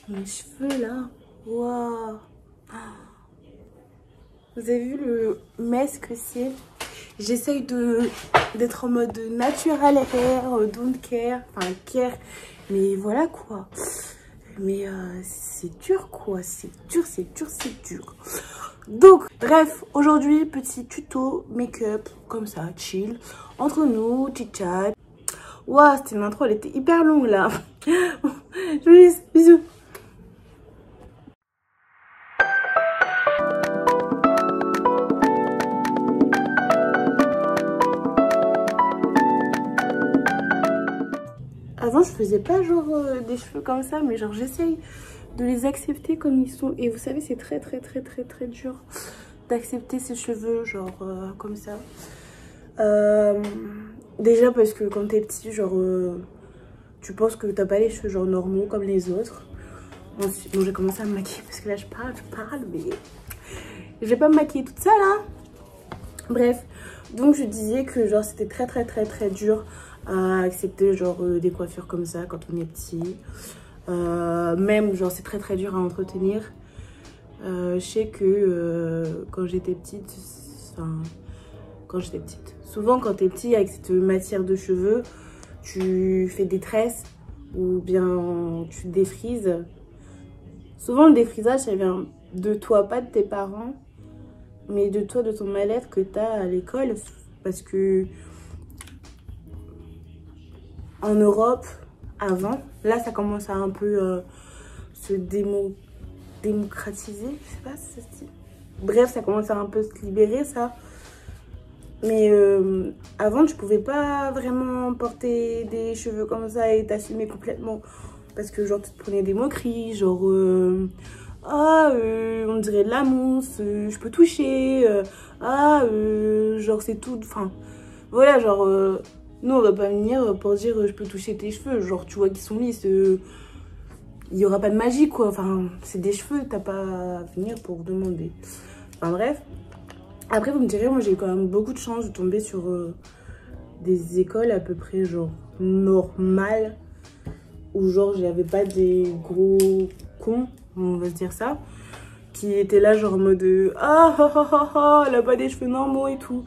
Mes cheveux là, waouh. Vous avez vu le mess que c'est? J'essaye d'être en mode natural hair, don't care, enfin care, mais voilà quoi. Mais c'est dur quoi, c'est dur, c'est dur, c'est dur. Donc bref, aujourd'hui petit tuto make-up comme ça, chill, entre nous, chit-chat. Waouh, c'était une intro, elle était hyper longue là. Je vous laisse, bisous. Avant, je faisais pas genre des cheveux comme ça, mais genre j'essaye de les accepter comme ils sont. Et vous savez, c'est très dur d'accepter ses cheveux genre comme ça. Déjà parce que quand t'es petit, genre tu penses que t'as pas les cheveux genre normaux comme les autres. Ensuite, bon, j'ai commencé à me maquiller parce que là je parle, mais je vais pas me maquiller toute seule hein. Bref, donc je disais que genre c'était très dur à accepter genre des coiffures comme ça quand on est petit. Même genre c'est très dur à entretenir. Je sais que quand j'étais petite, souvent quand t'es petit avec cette matière de cheveux, tu fais des tresses ou bien tu te défrises. Souvent le défrisage ça vient de toi, pas de tes parents, mais de toi, de ton mal-être que t'as à l'école, parce que en Europe, avant, là ça commence à un peu se démocratiser, je sais pas si ça se dit. Bref, ça commence à un peu se libérer ça. Mais avant, tu pouvais pas vraiment porter des cheveux comme ça et t'assumer complètement. Parce que genre, tu te prenais des moqueries, genre... on dirait de la mousse, je peux toucher, genre c'est tout, enfin, voilà, genre, nous on va pas venir pour dire je peux toucher tes cheveux, genre tu vois qu'ils sont lisses, il y aura pas de magie quoi, enfin, c'est des cheveux, t'as pas à venir pour demander. Enfin bref, après vous me direz, moi j'ai eu quand même beaucoup de chance de tomber sur des écoles à peu près genre normales, où genre j'avais pas des gros cons, on va se dire ça, qui étaient là genre en mode elle a pas des cheveux normaux et tout.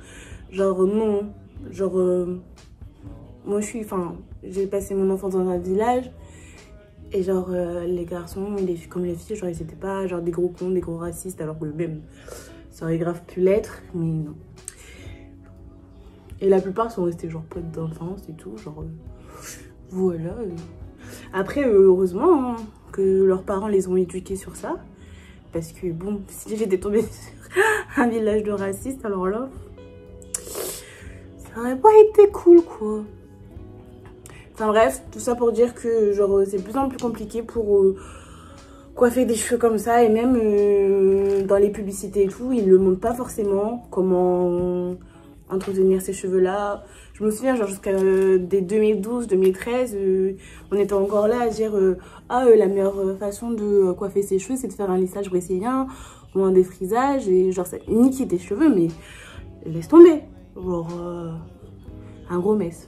Genre non, genre moi j'ai passé mon enfance dans un village et genre les garçons et les filles comme les filles, genre ils étaient pas genre des gros cons, des gros racistes, alors que même ça aurait grave pu l'être, mais non. Et la plupart sont restés genre potes d'enfance et tout, genre voilà. Après heureusement hein, que leurs parents les ont éduqués sur ça. Parce que bon, si j'étais tombée sur un village de racistes, alors là, ça aurait pas été cool quoi. Enfin bref, tout ça pour dire que genre c'est de plus en plus compliqué pour coiffer des cheveux comme ça. Et même dans les publicités et tout, ils ne montrent pas forcément comment entretenir ces cheveux là. Je me souviens genre jusqu'à dès 2012-2013, on était encore là à dire la meilleure façon de coiffer ses cheveux c'est de faire un lissage brésilien ou un défrisage et genre ça nique tes cheveux, mais laisse tomber, genre un gros mess.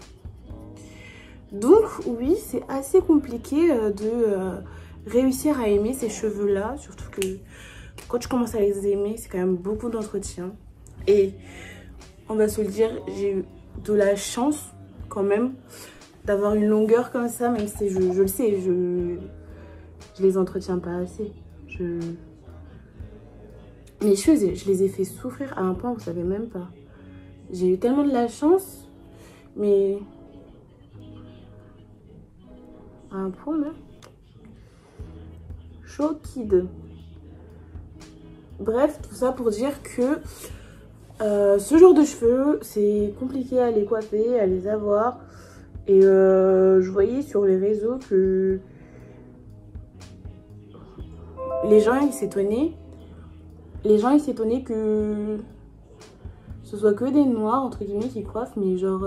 Donc oui, c'est assez compliqué de réussir à aimer ces cheveux là, surtout que quand tu commences à les aimer c'est quand même beaucoup d'entretien. Et on va se le dire, j'ai eu de la chance quand même d'avoir une longueur comme ça, même si je le sais, je les entretiens pas assez. Mes cheveux, je les ai fait souffrir à un point, vous savez même pas. J'ai eu tellement de la chance, mais à un point là. Choquide. Bref, tout ça pour dire que ce genre de cheveux, c'est compliqué à les coiffer, à les avoir. Et je voyais sur les réseaux que les gens ils s'étonnaient. Que ce soit que des noirs, entre guillemets, qui coiffent. Mais genre,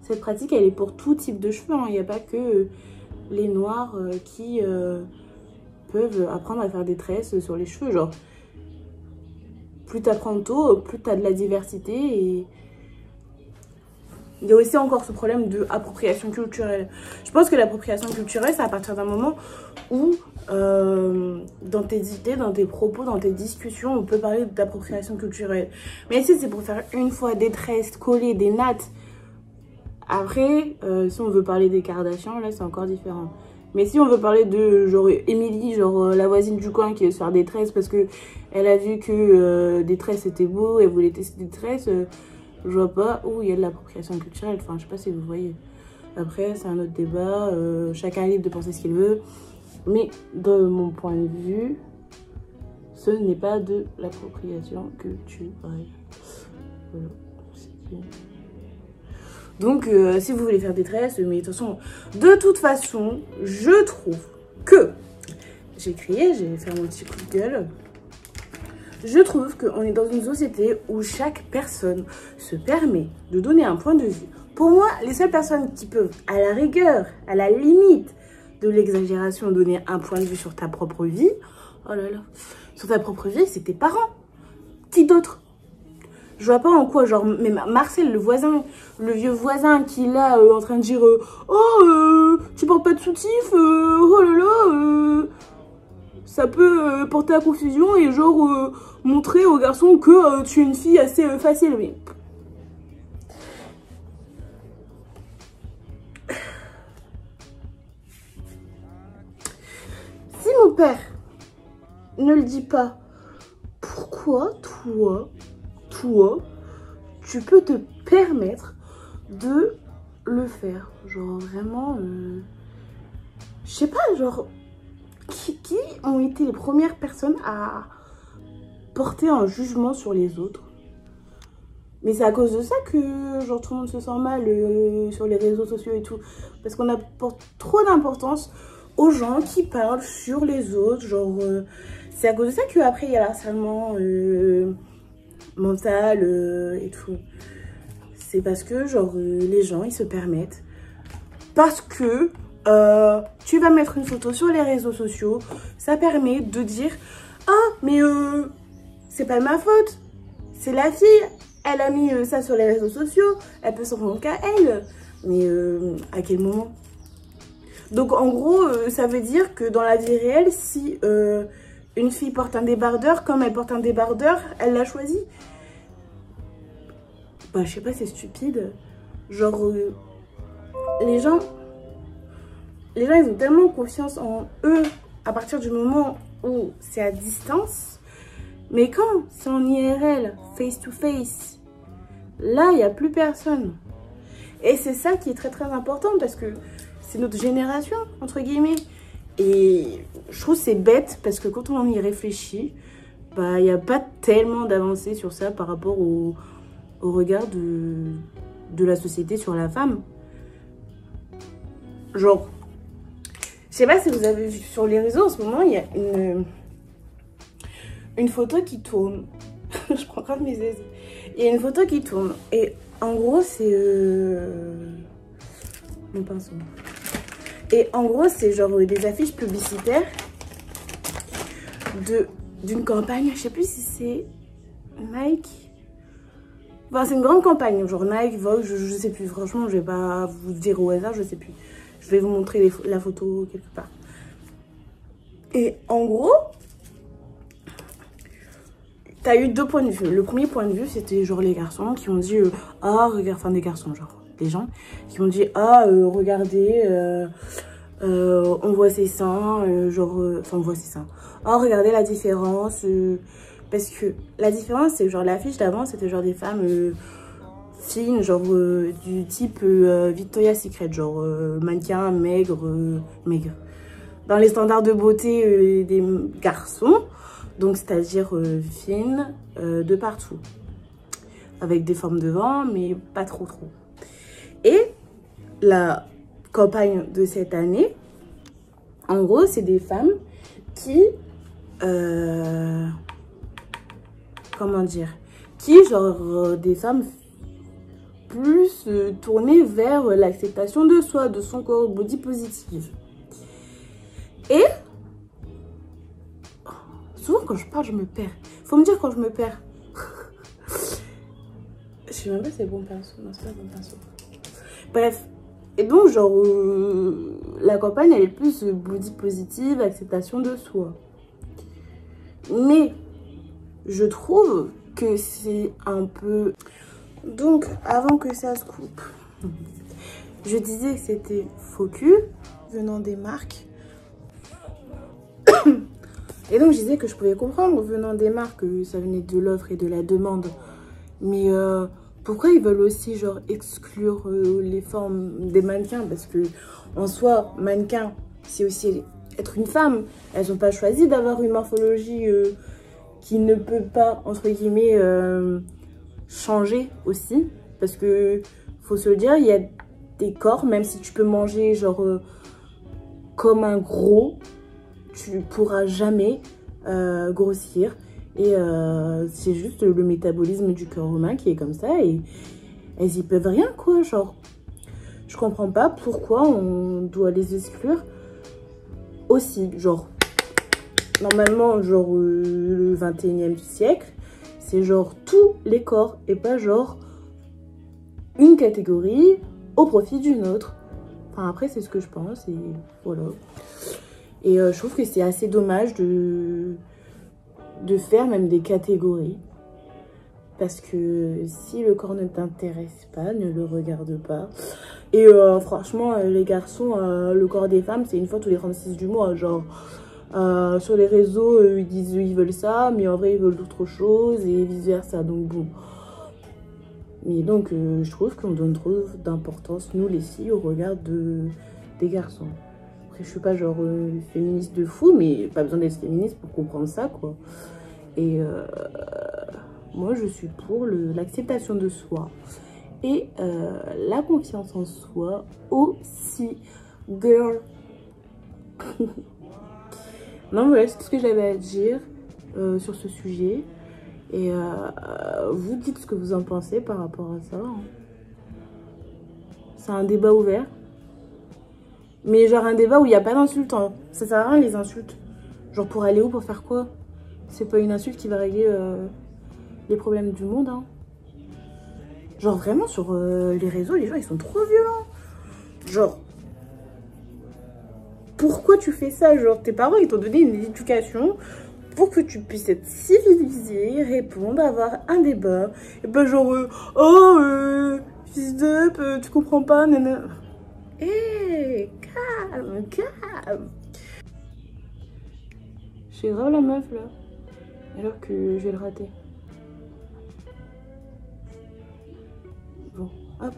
cette pratique, elle est pour tout type de cheveux. Il n'y a pas que les noirs qui peuvent apprendre à faire des tresses sur les cheveux. Genre, plus t'apprends tôt, plus t'as de la diversité. il y a aussi encore ce problème de appropriation culturelle. Je pense que l'appropriation culturelle, c'est à partir d'un moment où, dans tes idées, dans tes propos, dans tes discussions, on peut parler d'appropriation culturelle. Mais si c'est pour faire une fois des tresses, coller des nattes, après, si on veut parler des Kardashians, là, c'est encore différent. Mais si on veut parler de, genre, Émilie, genre, la voisine du coin qui veut se faire des tresses parce que elle a vu que des tresses c'était beau, elle voulait tester des tresses, je vois pas où il y a de l'appropriation culturelle. Enfin, je sais pas si vous voyez. Après, c'est un autre débat. Chacun est libre de penser ce qu'il veut. Mais de mon point de vue, ce n'est pas de l'appropriation culturelle. Voilà. Donc, si vous voulez faire des tresses, mais de toute façon, je trouve que, j'ai crié, j'ai fait mon petit coup de gueule, je trouve qu'on est dans une société où chaque personne se permet de donner un point de vue. Pour moi, les seules personnes qui peuvent, à la rigueur, à la limite de l'exagération, donner un point de vue sur ta propre vie, oh là là, sur ta propre vie, c'est tes parents. Qui d'autre? Je vois pas en quoi, genre, mais Marcel, le voisin, le vieux voisin qui est là en train de dire oh, tu portes pas de soutif, oh là là, ça peut porter à confusion et genre montrer aux garçons que tu es une fille assez facile. Mais si mon père ne le dit pas, pourquoi toi, tu peux te permettre de le faire? Genre vraiment, je sais pas, genre, qui ont été les premières personnes à porter un jugement sur les autres? Mais c'est à cause de ça que genre tout le monde se sent mal sur les réseaux sociaux et tout. Parce qu'on apporte trop d'importance aux gens qui parlent sur les autres. Genre, c'est à cause de ça qu'après il y a l'harcèlement mental et tout. C'est parce que genre les gens ils se permettent. Parce que tu vas mettre une photo sur les réseaux sociaux, ça permet de dire ah mais c'est pas ma faute, c'est la fille, elle a mis ça sur les réseaux sociaux, elle peut s'en rendre qu'à elle. Mais à quel moment? Donc en gros ça veut dire que dans la vie réelle, si une fille porte un débardeur, comme elle porte un débardeur, elle l'a choisi. Bah je sais pas, c'est stupide. Genre les gens ils ont tellement confiance en eux à partir du moment où c'est à distance. Mais quand c'est en IRL, face to face, là, il n'y a plus personne. Et c'est ça qui est très très important parce que c'est notre génération, entre guillemets. Et je trouve c'est bête parce que quand on y réfléchit, bah, il n'y a pas tellement d'avancée sur ça par rapport au regard de la société sur la femme. Genre, je sais pas si vous avez vu sur les réseaux en ce moment, il y a une photo qui tourne. Je prends grave mes aises. Il y a une photo qui tourne. Et en gros, c'est... mon pinceau. Et en gros, c'est genre des affiches publicitaires d'une campagne. Je sais plus si c'est Nike. Enfin, c'est une grande campagne. Genre Nike, Vogue, je sais plus. Franchement, je vais pas vous dire au hasard, je sais plus. Je vais vous montrer la photo quelque part. Et en gros, t'as eu deux points de vue. Le premier point de vue, c'était genre les garçons qui ont dit ah, regarde, enfin des garçons, genre des gens qui ont dit ah, regardez, on voit ses seins, enfin on voit ses seins. Oh, regardez la différence. Parce que la différence, c'est genre l'affiche d'avant, c'était genre des femmes fines, genre du type Victoria's Secret, genre mannequin, maigre. Dans les standards de beauté des garçons. Donc, c'est-à-dire fine de partout. Avec des formes devant, mais pas trop. Et la campagne de cette année, en gros, c'est des femmes qui... comment dire? Qui, genre, des femmes plus tournées vers l'acceptation de soi, de son corps, body positive. Et... souvent, quand je parle, je me perds. Faut me dire quand je me perds. Je sais même pas si c'est bon pinceau. Non, c'est pas bon pinceau. Bref. Et donc, genre, la campagne, elle est plus body positive, acceptation de soi. Mais, je trouve que c'est un peu... Donc, avant que ça se coupe, je disais que c'était faux cul, venant des marques. Et donc, je disais que je pouvais comprendre, venant des marques, que ça venait de l'offre et de la demande. Mais pourquoi ils veulent aussi, genre, exclure les formes des mannequins? Parce que, en soi, mannequin, c'est aussi être une femme. Elles n'ont pas choisi d'avoir une morphologie qui ne peut pas, entre guillemets, changer aussi. Parce que, faut se le dire, il y a des corps, même si tu peux manger, genre, comme un gros, tu pourras jamais grossir. Et c'est juste le métabolisme du corps humain qui est comme ça. Et elles y peuvent rien, quoi. Genre, je comprends pas pourquoi on doit les exclure aussi. Genre, normalement, genre, le 21e siècle, c'est genre tous les corps et pas genre une catégorie au profit d'une autre. Enfin, après, c'est ce que je pense et voilà. Et je trouve que c'est assez dommage de faire même des catégories. Parce que si le corps ne t'intéresse pas, ne le regarde pas. Et franchement, les garçons, le corps des femmes, c'est une fois tous les 36 du mois. Genre, sur les réseaux, ils disent ils veulent ça, mais en vrai, ils veulent autre chose et vice versa. Donc bon. Mais donc, je trouve qu'on donne trop d'importance, nous les filles, au regard des garçons. Après, je suis pas genre féministe de fou, mais pas besoin d'être féministe pour comprendre ça, quoi. Et moi, je suis pour l'acceptation de soi et la confiance en soi aussi, girl. Non, voilà, c'est tout ce que j'avais à dire sur ce sujet. Et vous dites ce que vous en pensez par rapport à ça. Hein. C'est un débat ouvert. Mais genre un débat où il n'y a pas d'insultes. Hein. Ça sert à rien les insultes. Genre pour aller où, pour faire quoi? C'est pas une insulte qui va régler les problèmes du monde. Hein. Genre vraiment sur les réseaux, les gens ils sont trop violents. Genre, pourquoi tu fais ça? Genre tes parents ils t'ont donné une éducation pour que tu puisses être civilisé, répondre, avoir un débat. Et pas genre, fils de, tu comprends pas, nana. Hé, calme, calme. J'ai grave la meuf là. Alors que je vais le rater. Bon, hop.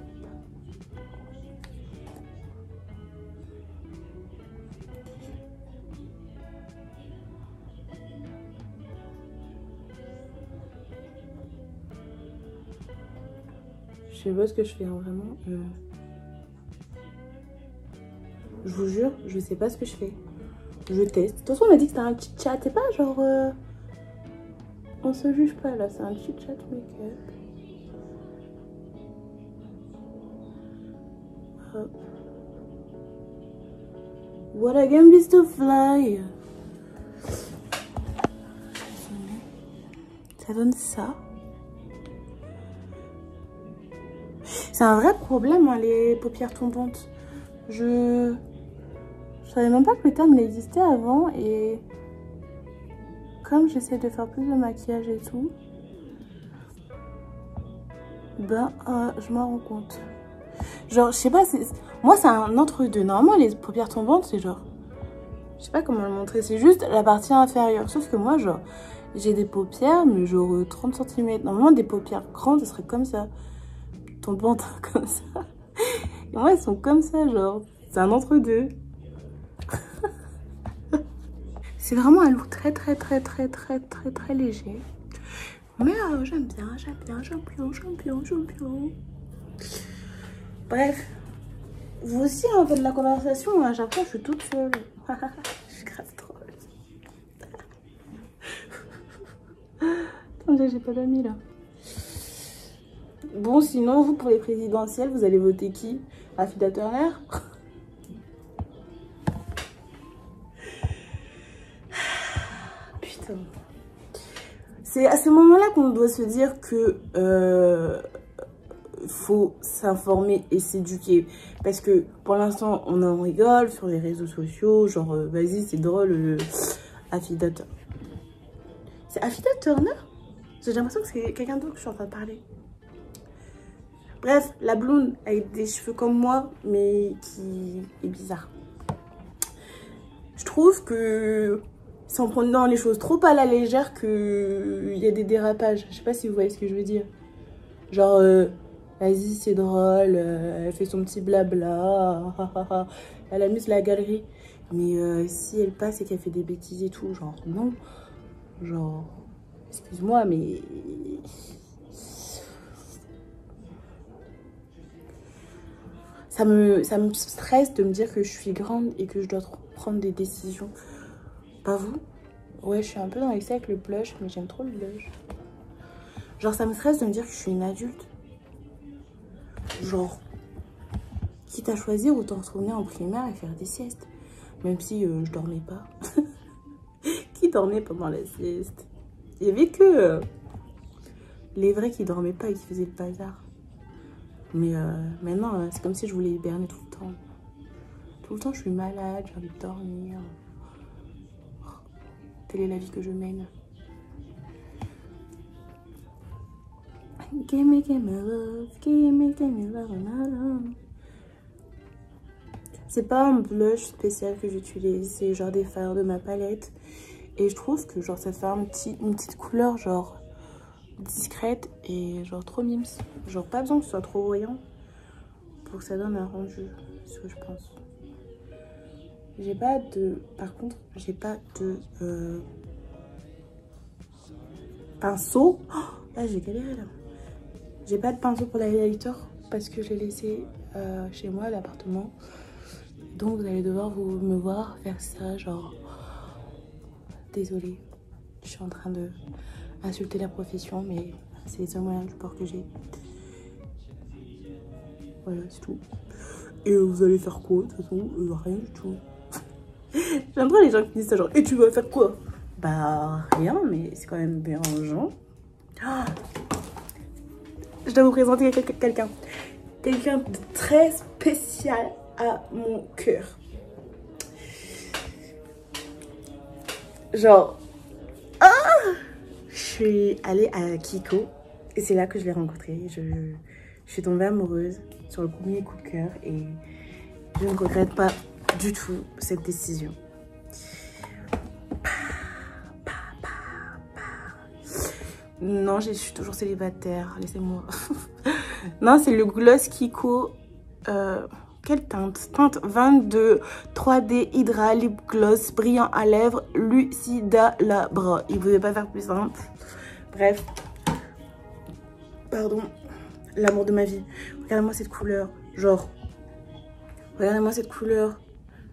Je sais pas ce que je fais, hein, vraiment. Je vous jure, je sais pas ce que je fais. Je teste. De toute façon, on m'a dit que c'était un chit chat. C'est pas genre... On se juge pas là, c'est un chit chat make-up. Hop. What a game is to fly. Ça donne ça. C'est un vrai problème, hein, les paupières tombantes. Je savais même pas que le terme existait avant et comme j'essaie de faire plus de maquillage et tout, ben je m'en rends compte. Genre, je sais pas, moi c'est un entre-deux. Normalement, les paupières tombantes, c'est genre, je sais pas comment le montrer, c'est juste la partie inférieure. Sauf que moi, genre, j'ai des paupières, mais genre 30 cm. Normalement, des paupières grandes, ça serait comme ça. Tombantes comme ça. Et moi, elles sont comme ça, genre, c'est un entre-deux. C'est vraiment un look très léger. Mais j'aime bien, champion. Bref, vous aussi, en fait, de la conversation, à chaque fois, je suis toute seule. Je suis grave drôle. Attendez, j'ai pas d'amis, là. Bon, sinon, vous, pour les présidentielles, vous allez voter qui? Afida Turner? Putain. C'est à ce moment-là qu'on doit se dire que faut s'informer et s'éduquer. Parce que pour l'instant, on en rigole sur les réseaux sociaux. Genre, vas-y, c'est drôle, Affida. C'est Affida Turner? J'ai l'impression que c'est quelqu'un d'autre que je suis en train de parler. Bref, la blonde avec des cheveux comme moi, mais qui est bizarre. Je trouve que c'est en prenant les choses trop à la légère qu'il y a des dérapages. Je sais pas si vous voyez ce que je veux dire. Genre, vas-y, c'est drôle, elle fait son petit blabla, elle amuse la galerie. Mais si elle passe et qu'elle fait des bêtises et tout, genre, non. Genre, excuse-moi, mais... Ça me stresse de me dire que je suis grande et que je dois prendre des décisions. Pas vous? Ouais, je suis un peu dans l'excès avec le blush, mais j'aime trop le blush. Genre, ça me stresse de me dire que je suis une adulte. Genre, quitte à choisir, autant retourner en primaire et faire des siestes. Même si je dormais pas. Qui dormait pendant la sieste? Il y avait que les vrais qui dormaient pas et qui faisaient le bazar. Mais maintenant, c'est comme si je voulais hiberner tout le temps. Tout le temps, je suis malade, j'ai envie de dormir. Telle est la vie que je mène. Give me love, give me love. C'est pas un blush spécial que j'utilise, c'est genre des fards de ma palette. Et je trouve que genre ça fait une petite couleur genre discrète et genre trop mimes. Genre pas besoin que ce soit trop voyant pour que ça donne un rendu, ce que je pense. J'ai pas de... Par contre, j'ai pas de pinceau. Oh, là, j'ai galéré, là. J'ai pas de pinceau pour l'highlighter parce que je l'ai laissé chez moi à l'appartement. Donc, vous allez devoir me voir faire ça, genre... Désolée, je suis en train de insulter la profession, mais c'est les seuls moyens du port que j'ai. Voilà, c'est tout. Et vous allez faire quoi, de toute façon? Rien du tout. J'aime trop les gens qui disent ça, genre, et tu vas faire quoi? Bah, rien, mais c'est quand même dérangeant. Oh, je dois vous présenter quelqu'un. Quelqu'un de très spécial à mon cœur. Genre, je suis allée à Kiko et c'est là que je l'ai rencontré. Je suis tombée amoureuse sur le premier coup de cœur et je ne regrette pas du tout cette décision. Non, je suis toujours célibataire, laissez-moi. Non, c'est le gloss Kiko. Quelle teinte? Teinte 22 3D Hydra Lip Gloss brillant à lèvres Lucida Labra. Il ne pouvait pas faire plus simple. Bref. Pardon. L'amour de ma vie. Regardez-moi cette couleur. Genre. Regardez-moi cette couleur.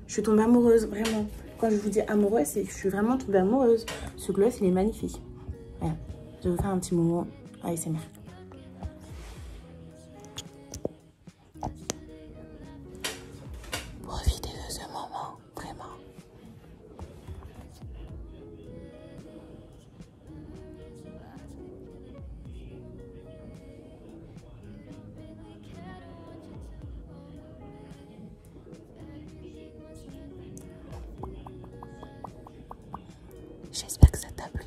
Je suis tombée amoureuse, vraiment. Quand je vous dis amoureuse, c'est que je suis vraiment tombée amoureuse. Ce gloss, il est magnifique. Voilà. Je vais vous faire un petit moment ASMR. Profitez de ce moment, vraiment. J'espère que ça t'a plu.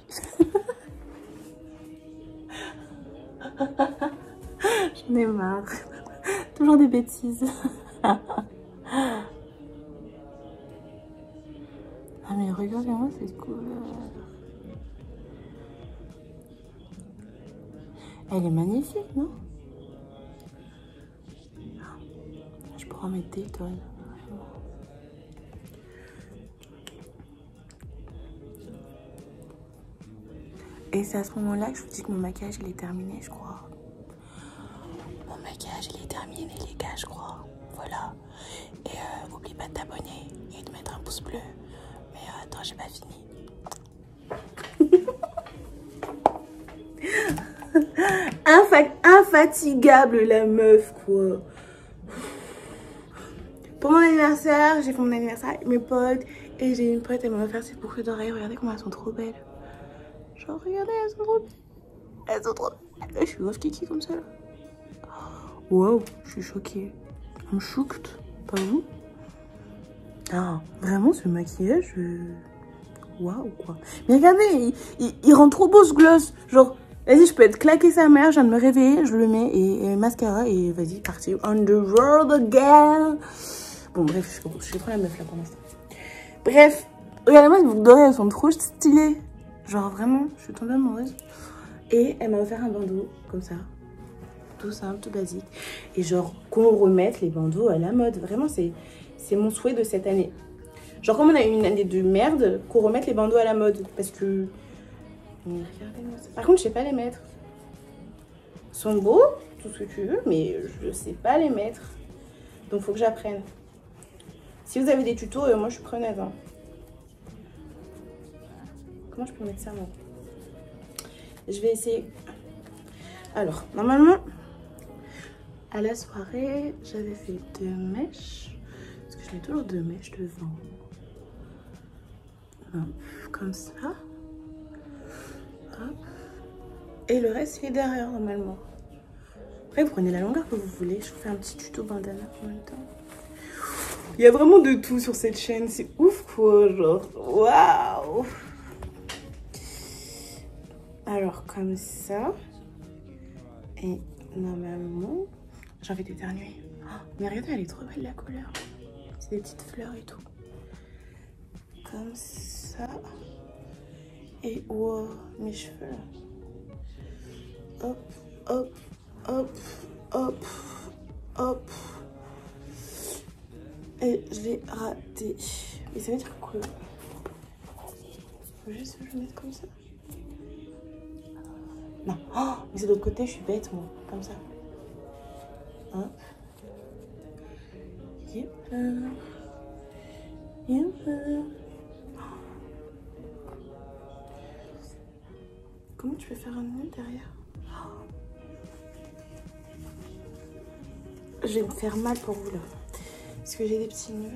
J'en ai marre. Toujours des bêtises. Ah mais regardez-moi cette couleur. Elle est magnifique, non? Je pourrais en mettre des tonnes. Et c'est à ce moment-là que je vous dis que mon maquillage il est terminé, je crois. Mon maquillage il est terminé, les gars, je crois. Voilà. Et n'oublie pas de t'abonner et de mettre un pouce bleu. Mais attends, j'ai pas fini. Infatigable la meuf, quoi. Pour mon anniversaire, j'ai fait mon anniversaire avec mes potes. Et j'ai une pote, elle m'a offert ses boucles d'oreilles. Regardez comment elles sont trop belles. Genre, regardez, elles sont trop belles. Elles sont trop belles. Je suis grave kiki comme ça, là. Wow, je suis choquée. I'm shocked, pas vous? Ah, vraiment ce maquillage, waouh quoi. Mais regardez, il rend trop beau ce gloss. Genre, vas-y, je peux être claqué sa mère, je viens de me réveiller, je le mets et mascara et vas-y, parti. On the road again. Bon, bref, je suis trop la meuf là pour l'instant. Bref, regardez-moi, ces boucles d'oreilles, elles sont trop stylées. Genre, vraiment, je suis tombée amoureuse. Et elle m'a offert un bandeau, comme ça. Tout simple, tout basique. Et genre, qu'on remette les bandeaux à la mode. Vraiment, c'est mon souhait de cette année. Genre, comme on a eu une année de merde, qu'on remette les bandeaux à la mode. Parce que... regardez-moi ça. Par contre, je sais pas les mettre. Ils sont beaux, tout ce que tu veux, mais je sais pas les mettre. Donc, faut que j'apprenne. Si vous avez des tutos, moi, je suis preneuse. Hein. Comment je peux mettre ça, moi? Je vais essayer. Alors, normalement, à la soirée, j'avais fait 2 mèches. Parce que je mets toujours 2 mèches devant. Hop, comme ça. Hop. Et le reste, c'est derrière, normalement. Après, vous prenez la longueur que vous voulez. Je vous fais un petit tuto bandana en même temps. Il y a vraiment de tout sur cette chaîne. C'est ouf, quoi. Genre, waouh! Alors, comme ça. Et normalement, j'ai envie d'éternuer. Oh, mais regardez, elle est trop belle la couleur. C'est des petites fleurs et tout. Comme ça. Et wow, mes cheveux là. Hop, hop, hop, hop, hop. Et je l'ai raté. Mais ça veut dire quoi? Faut juste que je le mette comme ça. Non, oh, mais c'est de l'autre côté, je suis bête moi. Comme ça. Hop. Yep. Yep. Comment tu peux faire un nœud derrière? Je vais me faire mal pour vous là. Parce que j'ai des petits nœuds.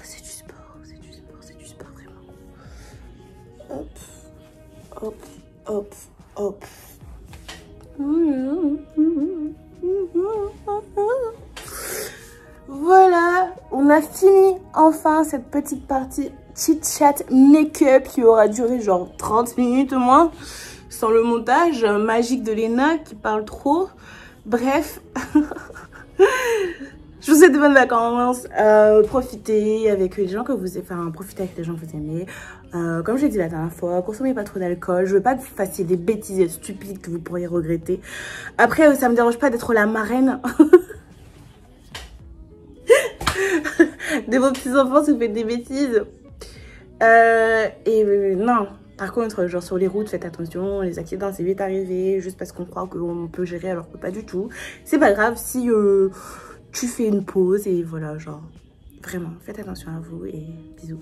C'est du sport, c'est du sport, c'est du sport vraiment. Hop, hop, hop, hop. Voilà, on a fini enfin cette petite partie chit-chat make-up qui aura duré genre 30 minutes au moins, sans le montage magique de Léna qui parle trop. Bref, je vous souhaite de bonnes vacances, profitez avec les gens que vous aimez, enfin profitez avec les gens que vous aimez. Comme j'ai dit la dernière fois, consommez pas trop d'alcool. Je veux pas que vous fassiez des bêtises stupides que vous pourriez regretter. Après, ça me dérange pas d'être la marraine de vos petits enfants si vous faites des bêtises. Non, par contre, genre sur les routes, faites attention, les accidents c'est vite arrivé, juste parce qu'on croit qu'on peut gérer alors que pas du tout. C'est pas grave si tu fais une pause et voilà, genre vraiment, faites attention à vous et bisous.